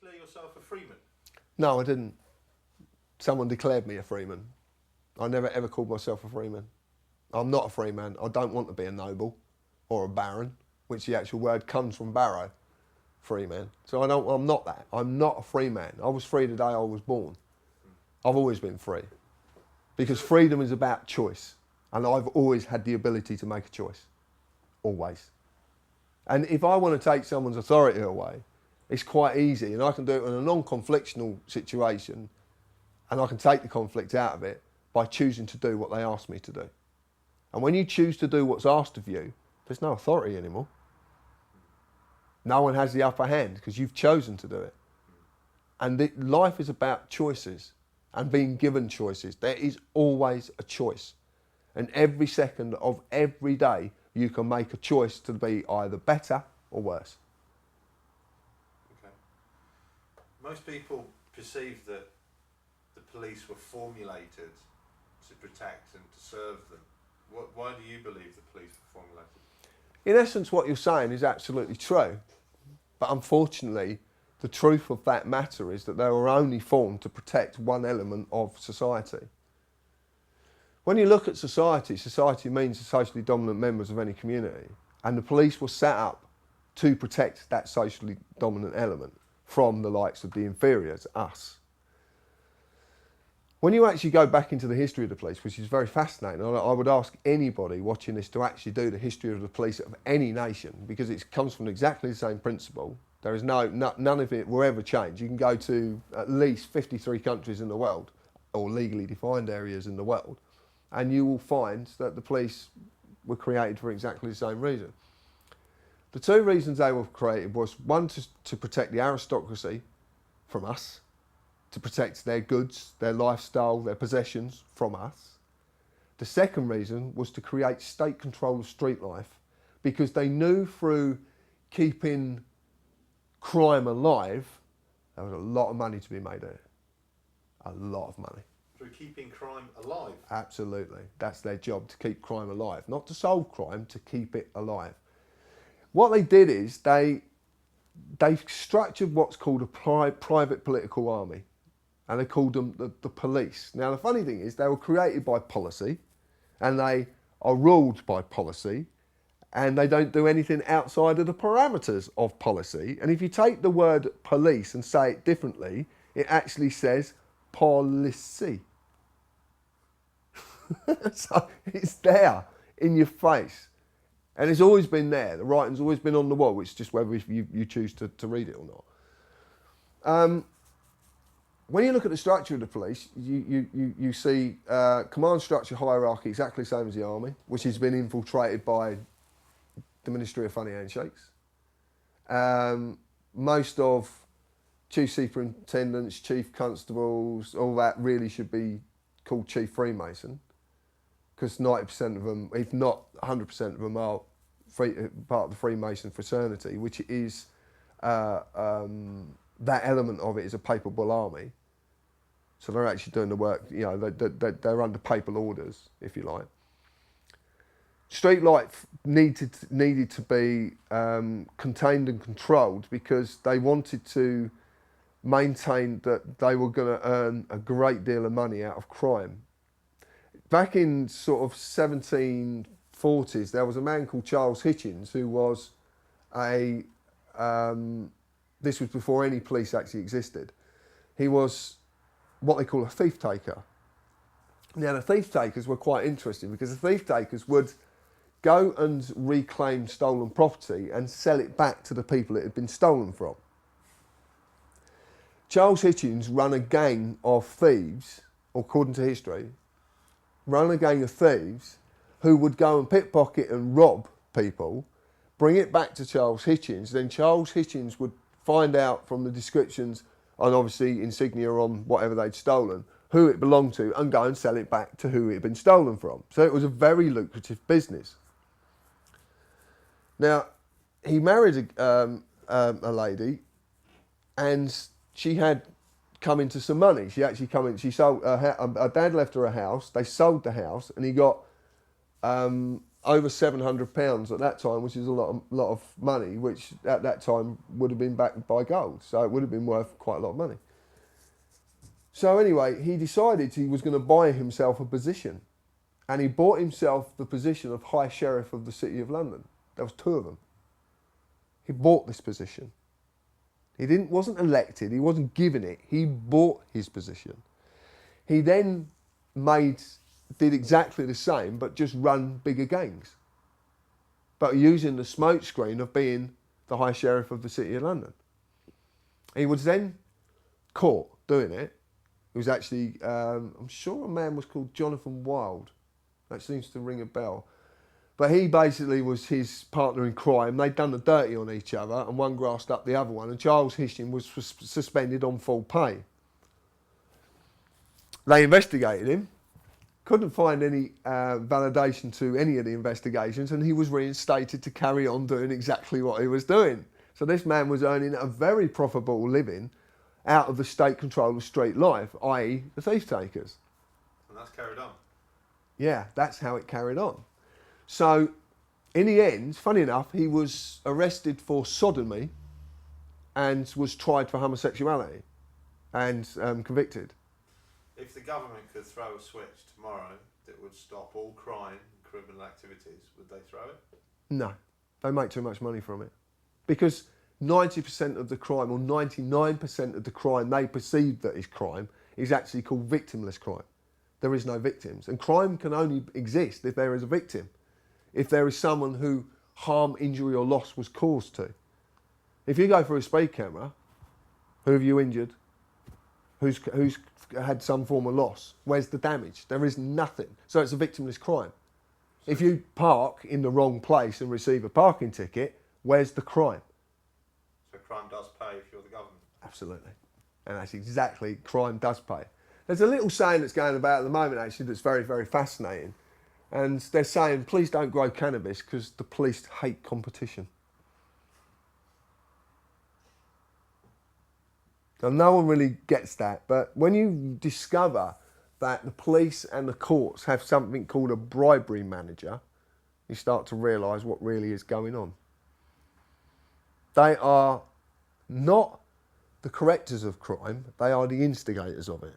declare yourself a freeman? No, I didn't. Someone declared me a freeman. I never ever called myself a freeman. I'm not a freeman. I don't want to be a noble or a baron, which the actual word comes from barrow, freeman. So I'm not that. I'm not a free man. I was free the day I was born. I've always been free. Because freedom is about choice. And I've always had the ability to make a choice. Always. And if I want to take someone's authority away, it's quite easy. And I can do it in a non-conflictional situation. And I can take the conflict out of it by choosing to do what they ask me to do. And when you choose to do what's asked of you, there's no authority anymore. No one has the upper hand because you've chosen to do it. And life is about choices and being given choices. There is always a choice. And every second of every day, you can make a choice to be either better or worse. Okay. Most people perceive that the police were formulated to protect and to serve them. Why do you believe the police were formulated? In essence, what you're saying is absolutely true. But unfortunately, the truth of that matter is that they were only formed to protect one element of society. When you look at society, society means the socially dominant members of any community. And the police were set up to protect that socially dominant element from the likes of the inferiors, us. When you actually go back into the history of the police, which is very fascinating, I would ask anybody watching this to actually do the history of the police of any nation, because it comes from exactly the same principle. There is none of it will ever change. You can go to at least 53 countries in the world, or legally defined areas in the world, and you will find that the police were created for exactly the same reason. The two reasons they were created was, one, to protect the aristocracy from us, to protect their goods, their lifestyle, their possessions from us. The second reason was to create state control of street life, because they knew through keeping crime alive, there was a lot of money to be made there. A lot of money. Through keeping crime alive? Absolutely. That's their job, to keep crime alive. Not to solve crime, to keep it alive. What they did is they structured what's called a private political army. And they called them the police. Now, the funny thing is, they were created by policy, and they are ruled by policy, and they don't do anything outside of the parameters of policy. And if you take the word police and say it differently, it actually says policy. So it's there in your face. And it's always been there. The writing's always been on the wall. It's just whether you choose to read it or not. When you look at the structure of the police, you see command structure hierarchy exactly the same as the army, which has been infiltrated by the Ministry of Funny Handshakes. Most of chief superintendents, chief constables, all that really should be called chief Freemason, because 90% of them, if not 100% of them, are part of the Freemason fraternity, which is that element of it is a papal army. So they're actually doing the work, you know, they're under papal orders, if you like. Street life needed to be contained and controlled, because they wanted to maintain that they were going to earn a great deal of money out of crime. Back in sort of 1740s, there was a man called Charles Hitchens who was this was before any police actually existed. He was what they call a thief taker. Now, the thief takers were quite interesting, because the thief takers would go and reclaim stolen property and sell it back to the people it had been stolen from. Charles Hitchens ran a gang of thieves, according to history, ran a gang of thieves who would go and pickpocket and rob people, bring it back to Charles Hitchens, then Charles Hitchens would find out from the descriptions and obviously insignia on whatever they'd stolen, who it belonged to, and go and sell it back to who it had been stolen from. So it was a very lucrative business. Now, he married a lady, and she had come into some money. She actually come in, she sold, her dad left her a house, they sold the house, and he got over £700 at that time, which is a lot of money, which at that time would have been backed by gold. So it would have been worth quite a lot of money. So anyway, he decided he was going to buy himself a position. And he bought himself the position of High Sheriff of the City of London. There was 2 of them. He bought this position. He wasn't elected, he wasn't given it, he bought his position. He then did exactly the same, but just run bigger gangs. But using the smokescreen of being the High Sheriff of the City of London. He was then caught doing it. It was actually, I'm sure a man was called Jonathan Wild. That seems to ring a bell. But he basically was his partner in crime. They'd done the dirty on each other and one grassed up the other one. And Charles Hisham was suspended on full pay. They investigated him. Couldn't find any validation to any of the investigations, and he was reinstated to carry on doing exactly what he was doing. So this man was earning a very profitable living out of the state control of street life, i.e. the thief takers. And that's carried on. Yeah, that's how it carried on. So in the end, funny enough, he was arrested for sodomy and was tried for homosexuality and convicted. If the government could throw a switch tomorrow that would stop all crime and criminal activities, would they throw it? No, they make too much money from it. Because 90% of the crime, or 99% of the crime they perceive that is crime, is actually called victimless crime. There is no victims. And crime can only exist if there is a victim. If there is someone who harm, injury or loss was caused to. If you go through a speed camera, who have you injured? Who's had some form of loss? Where's the damage? There is nothing. So it's a victimless crime. If you park in the wrong place and receive a parking ticket, where's the crime? So crime does pay if you're the government? Absolutely. And that's exactly, crime does pay. There's a little saying that's going about at the moment actually that's very, very fascinating. And they're saying, please don't grow cannabis because the police hate competition. Now, no one really gets that, but when you discover that the police and the courts have something called a bribery manager, you start to realise what really is going on. They are not the correctors of crime, they are the instigators of it.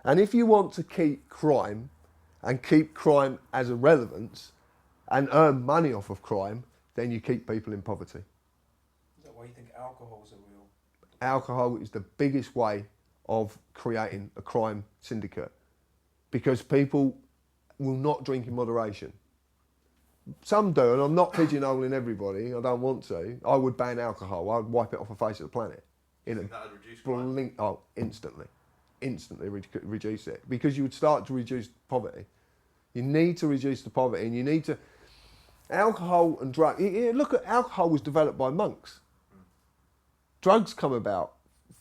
And if you want to keep crime and keep crime as a relevance and earn money off of crime, then you keep people in poverty. Is that why you think alcohol's a real... Alcohol is the biggest way of creating a crime syndicate because people will not drink in moderation. Some do, and I'm not pigeonholing everybody, I don't want to. I would ban alcohol, I would wipe it off the face of the planet. That would reduce crime? Instantly reduce it because you would start to reduce poverty. You need to reduce the poverty and you need to... Alcohol and drugs, look at alcohol was developed by monks. Drugs come about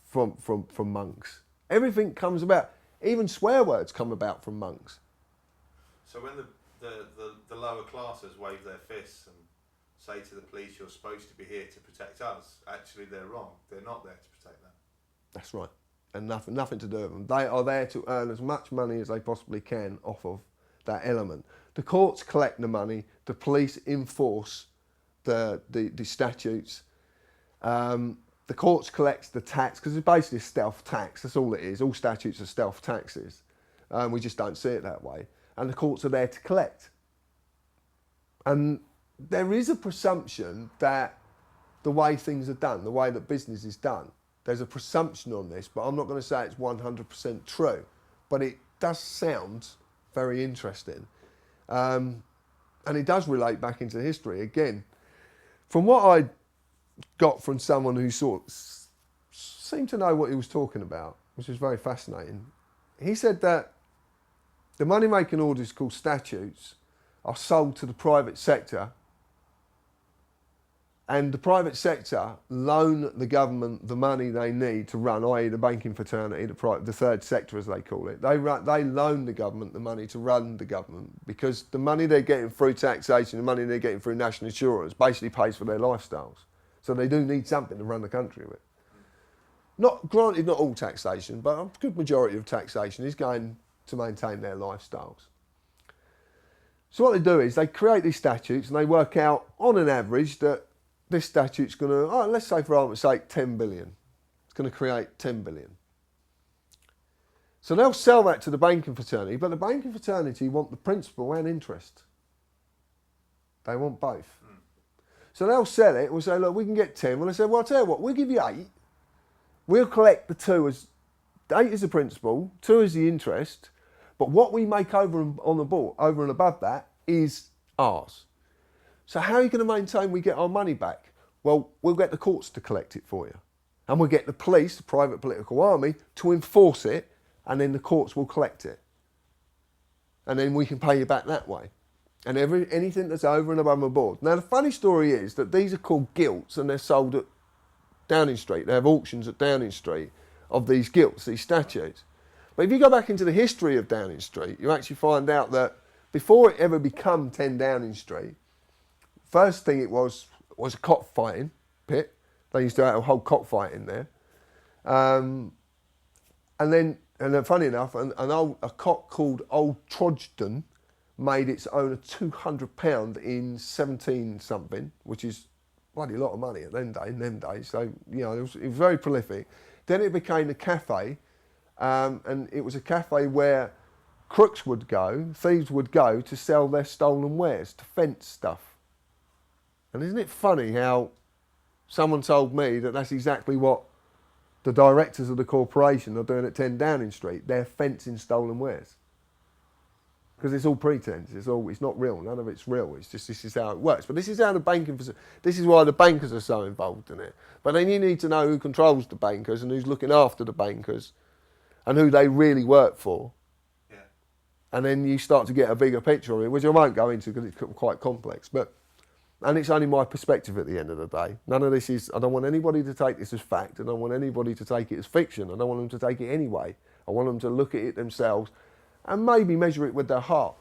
from monks. Everything comes about, even swear words come about from monks. So when the lower classes wave their fists and say to the police, you're supposed to be here to protect us, actually they're wrong. They're not there to protect them. That's right. And nothing to do with them. They are there to earn as much money as they possibly can off of that element. The courts collect the money, the police enforce the statutes. The courts collect the tax, because it's basically a stealth tax, that's all it is. All statutes are stealth taxes. We just don't see it that way. And the courts are there to collect. And there is a presumption that the way things are done, the way that business is done, there's a presumption on this, but I'm not going to say it's 100% true. But it does sound very interesting. And it does relate back into history. Again, from what I got from someone who sort of seemed to know what he was talking about, which was very fascinating. He said that the money-making orders called statutes are sold to the private sector, and the private sector loan the government the money they need to run, i.e. the banking fraternity, the third sector as they call it. They loan the government the money to run the government because the money they're getting through taxation, the money they're getting through national insurance basically pays for their lifestyles. So they do need something to run the country with. Granted, not all taxation, but a good majority of taxation is going to maintain their lifestyles. So what they do is they create these statutes and they work out on an average that this statute's going to, let's say for argument's sake, 10 billion. It's going to create 10 billion. So they'll sell that to the banking fraternity, but the banking fraternity want the principal and interest. They want both. So they'll sell it. We'll say, look, we can get 10. Well, they say, well, I'll tell you what, we'll give you 8. We'll collect the 2 as 8 is the principal, 2 is the interest. But what we make over and on the board, over and above that, is ours. So how are you going to maintain we get our money back? Well, we'll get the courts to collect it for you. And we'll get the police, the private political army, to enforce it, and then the courts will collect it. And then we can pay you back that way. And anything that's over and above the board. Now, the funny story is that these are called gilts, and they're sold at Downing Street. They have auctions at Downing Street of these gilts, these statutes. But if you go back into the history of Downing Street, you actually find out that before it ever became 10 Downing Street, first thing it was a cockfighting pit. They used to have a whole cockfight in there. And then funny enough, a cock called Old Trogdon made its own of £200 in 17 something, which is bloody lot of money in them days. So, you know, it was very prolific. Then it became a cafe, and it was a cafe where crooks would go, thieves would go to sell their stolen wares, to fence stuff. And isn't it funny how someone told me that that's exactly what the directors of the corporation are doing at 10 Downing Street. They're fencing stolen wares. Because it's all pretense, it's not real, none of it's real, it's just this is how it works. But this is how this is why the bankers are so involved in it. But then you need to know who controls the bankers and who's looking after the bankers and who they really work for. Yeah. And then you start to get a bigger picture of it, which I won't go into because it's quite complex. And it's only my perspective at the end of the day. None of this is, I don't want anybody to take this as fact. I don't want anybody to take it as fiction. I don't want them to take it anyway. I want them to look at it themselves and maybe measure it with their heart.